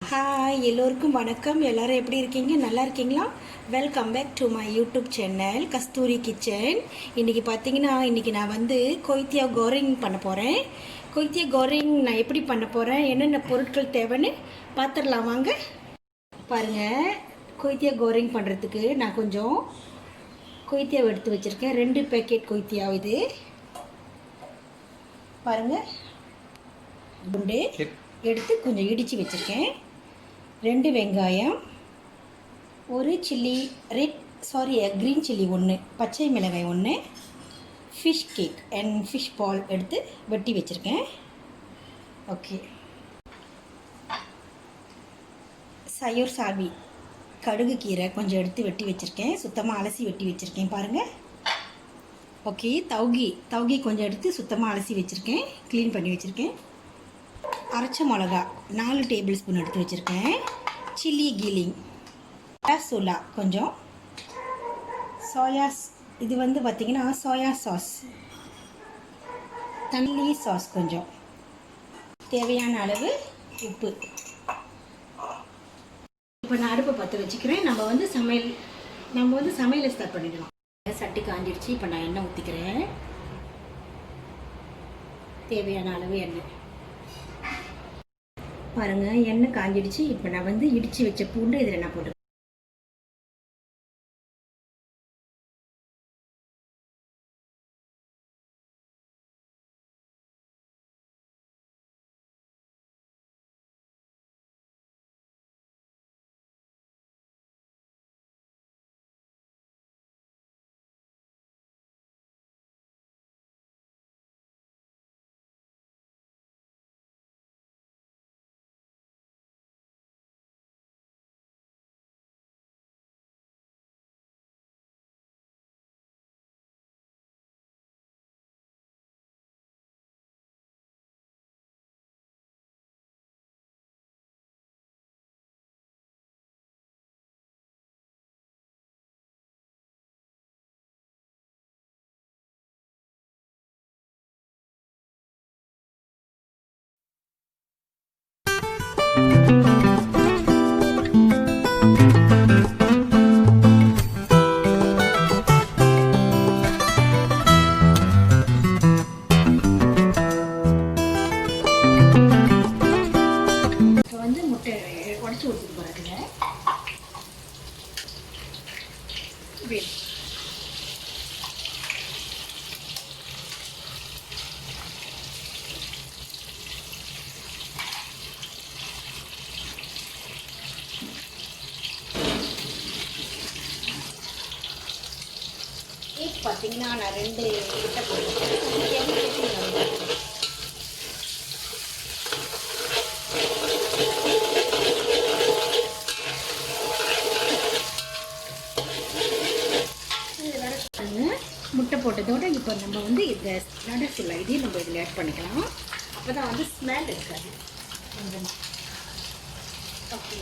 Hi எல்லோருக்கும் வணக்கம். எல்லோரும் எப்படி இருக்கீங்க? நல்லா இருக்கீங்களா? Welcome back to my YouTube channel Kasturi kitchen. இன்றைக்கி பார்த்தீங்கன்னா நான் வந்து கொய்த்தியா கோரிங் பண்ண போகிறேன். கொய்த்தியா கோரிங் நான் எப்படி பண்ண போகிறேன், என்னென்ன பொருட்கள் தேவைன்னு பார்த்துடலாம் வாங்க. பாருங்கள், கொய்த்தியா கோரிங் பண்ணுறதுக்கு நான் கொஞ்சம் கொய்த்தியாவை எடுத்து வச்சுருக்கேன். 2 பேக்கெட் கொய்த்தியா இது பாருங்கள். குண்டு எடுத்து கொஞ்சம் இடித்து வச்சுருக்கேன். 2 வெங்காயம், ஒரு சில்லி க்ரீன் சில்லி 1, பச்சை மிளகாய் 1, ஃபிஷ் கேக் அண்ட் ஃபிஷ் பால் எடுத்து வெட்டி வச்சுருக்கேன். ஓகே, சயூர் சால்வி கடுகு கீரை கொஞ்சம் எடுத்து வெட்டி வச்சுருக்கேன். சுத்தமாக அலசி வெட்டி வச்சுருக்கேன் பாருங்கள். ஓகே, தௌகி கொஞ்சம் எடுத்து சுத்தமாக அலசி வச்சுருக்கேன், க்ளீன் பண்ணி வச்சுருக்கேன். அரைச்ச மிளகா 4 டேபிள் ஸ்பூன் எடுத்து வச்சுருக்கேன். சில்லி கீலிங், சோலா கொஞ்சம், இது வந்து பார்த்திங்கன்னா சோயா சாஸ், தண்ணி சாஸ் கொஞ்சம், தேவையான அளவு உப்பு. இப்போ நான் அடுப்பை பற்ற வச்சுக்கிறேன். நம்ம வந்து சமையலை ஸ்டார்ட் பண்ணிடலாம். சட்டி காஞ்சிடுச்சு. இப்போ நான் எண்ணெய் ஊற்றிக்கிறேன். தேவையான அளவு எண்ணெய் பாருங்கள். எண்ணெய் காஞ்சிடுச்சு. இப்போ நான் வந்து இடித்து வச்ச பூண்டு இதில் நான் போட்டு உடச்சி ஊற்றிட்டு போகிறதுல பார்த்தீங்கன்னா நான் 2 கிட்ட போட்டுருக்கேன். முட்டை போட்டதோட இப்போ நம்ம வந்து இந்த நடுசுள்ள இதையும் நம்ம இதில் ஆட் பண்ணிக்கலாம். அப்போ தான் வந்து ஸ்மெல் இருக்காது. ஓகே,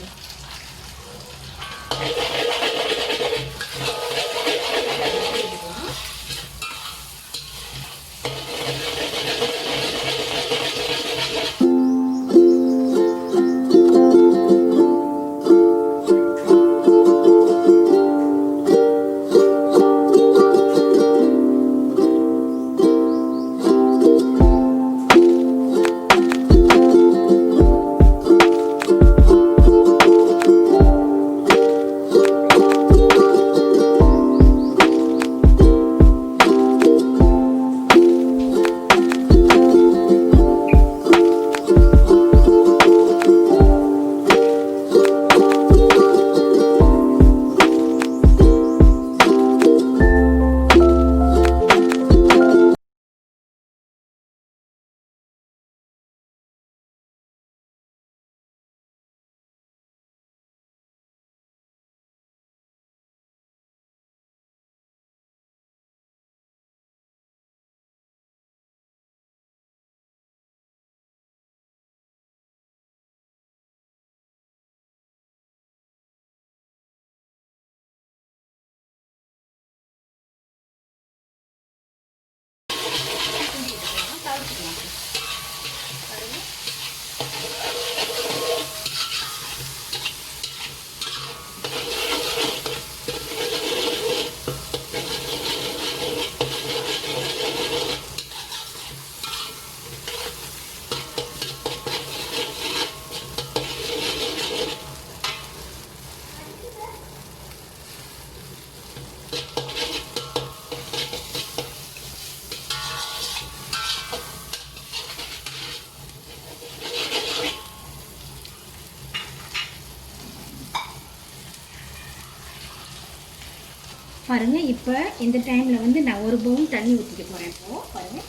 பாருங்கள். இப்போ இந்த டைமில் வந்து நான் ஒரு பவுல் தண்ணி ஊற்றிக்க போகிறேன். இப்போது பாருங்கள்,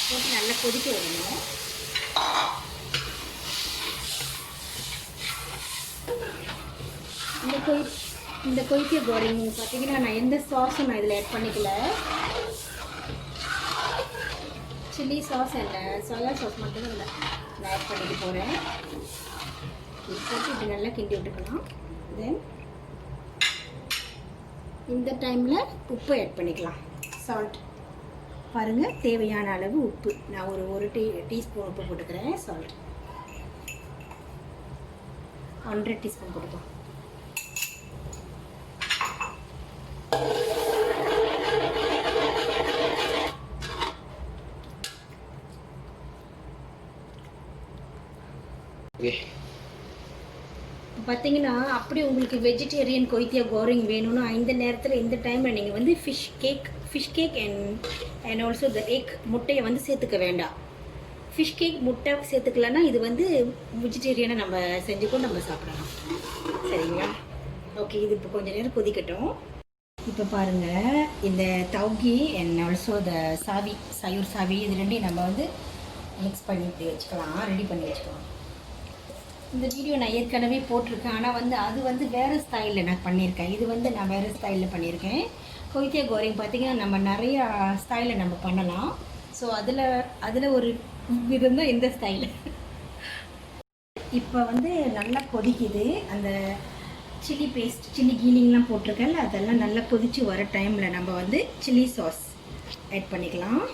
போட்டு நல்லா கொதிக்க விடணும். இந்த கொய்த்திய கோரிங் பார்த்தீங்கன்னா நான் எந்த சாஸும் நான் இதில் ஆட் பண்ணிக்கல. சில்லி சாஸ் இல்லை, சோயா சாஸ் மட்டும் இதில் நான் ஆட் பண்ணிக்க போகிறேன். போட்டு இப்படி நல்லா கிண்டி விட்டுக்கலாம். தென் இந்த டைமில் உப்பு ஆட் பண்ணிக்கலாம். சால்ட் பாருங்கள், தேவையான அளவு உப்பு. நான் ஒரு டீஸ்பூன் உப்பு போட்டுக்கிறேன். சால்ட் 1/2 டீஸ்பூன் போட்டுக்கலாம். பார்த்தீங்கன்னா அப்படி உங்களுக்கு வெஜிடேரியன் கொய்த்தியா கோரிங் வேணும்னா இந்த நேரத்தில் இந்த டைமில் நீங்கள் வந்து fish cake and also the egg, முட்டையை வந்து சேர்த்துக்க வேண்டாம். ஃபிஷ் கேக் முட்டை சேர்த்துக்கலன்னா இது வந்து வெஜிடேரியனை நம்ம செஞ்சுக்கோ நம்ம சாப்பிடலாம். சரிங்களா? ஓகே, இது இப்போ கொஞ்சம் நேரம் கொதிக்கட்டும். இப்போ பாருங்கள், இந்த தௌகி அண்ட் ஆல்சோ த சயூர் சாவி இது ரெண்டையும் நம்ம வந்து மிக்ஸ் பண்ணி இப்படி வச்சுக்கலாம், ரெடி பண்ணி வச்சுக்கலாம். இந்த வீடியோ நான் ஏற்கனவே போட்டிருக்கேன். ஆனால் வந்து அது வந்து வேறு ஸ்டைலில் நான் பண்ணியிருக்கேன். இது வந்து நான் வேறு ஸ்டைலில் பண்ணியிருக்கேன். கொய்த்தியா கோரிங் பார்த்திங்கன்னா நம்ம நிறையா ஸ்டைலில் நம்ம பண்ணலாம். ஸோ அதில் ஒரு விதம் தான் இந்த ஸ்டைலு. இப்போ வந்து நல்லா கொதிக்குது. அந்த சில்லி பேஸ்ட், சில்லி கீலிங்லாம் போட்டிருக்கேன்ல, அதெல்லாம் நல்லா கொதித்து வர டைமில் நம்ம வந்து சில்லி சாஸ் ஆட் பண்ணிக்கலாம்.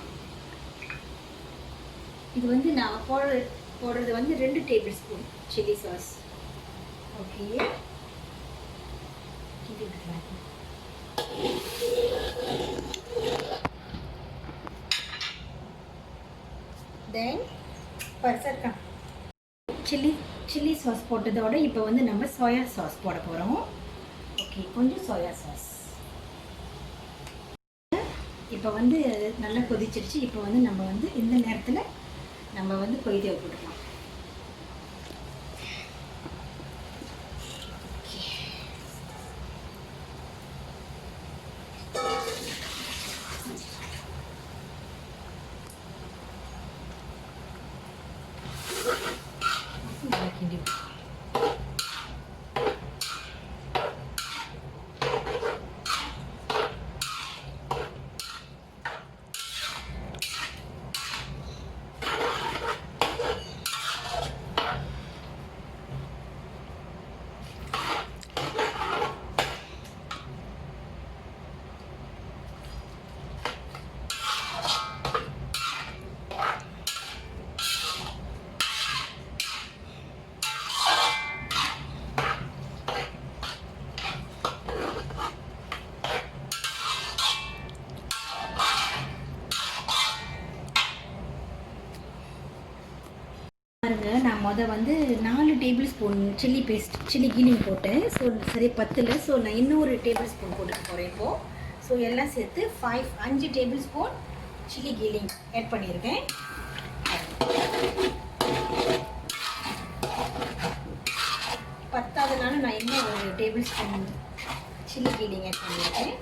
இது வந்து நான் போடுறது வந்து 2 table spoon chilli sauce. Okay, then பர்சர்க்கா சில்லி சாஸ் போட்டதோட இப்போ வந்து நம்ம சோயா சாஸ் போட போகிறோம். ஓகே, கொஞ்சம் சோயா சாஸ். இப்போ வந்து நல்லா கொதிச்சிருச்சு. இப்போ வந்து நம்ம வந்து இந்த நேரத்தில் நம்ம வந்து கொய்த்தியா போட்டுக்கலாம். பாருங்க, நான் வந்து 4 டேபிள் ஸ்பூன் சில்லி கீலிங் போட்டேன். ஸோ சரி பத்தில். ஸோ நான் இன்னொரு டேபிள் ஸ்பூன் போட்டுக்க போகிறேன் இப்போது. ஸோ எல்லாம் சேர்த்து 5 டேபிள் ஸ்பூன் சில்லி கீலிங் ஆட் பண்ணியிருக்கேன். பத்தாவதுனால நான் இன்னும் ஒரு டேபிள் ஸ்பூன் சில்லி கீலிங் ஆட் பண்ணியிருக்கேன்.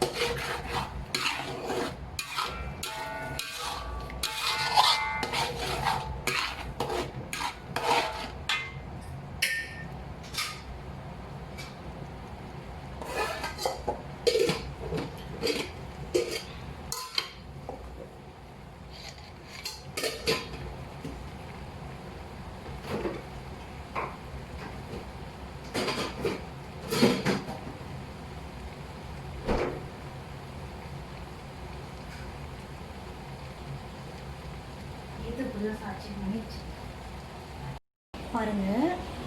பாருங்க,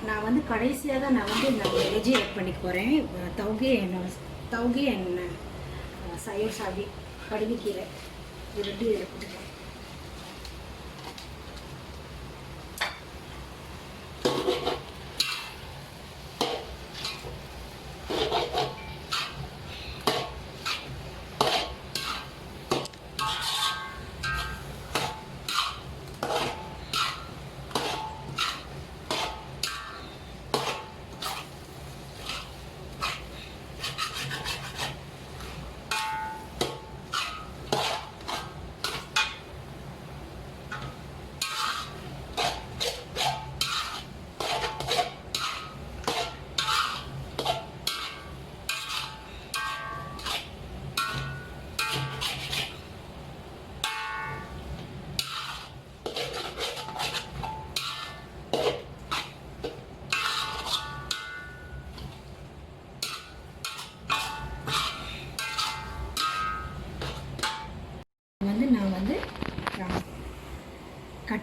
நான் வந்து கடைசியாக தான் நான் வந்து இந்த வெஜ்ஜி ஆட் பண்ணிக்க போகிறேன். தௌகி அண்ட் சயோர் சாவி கடுகுக்கீரை இது 2 இதில் போட்டுக்கிறேன்.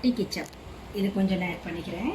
கட்டி கிச்சப் இது கொஞ்சம் நான் ஆட் பண்ணிக்கிறேன்.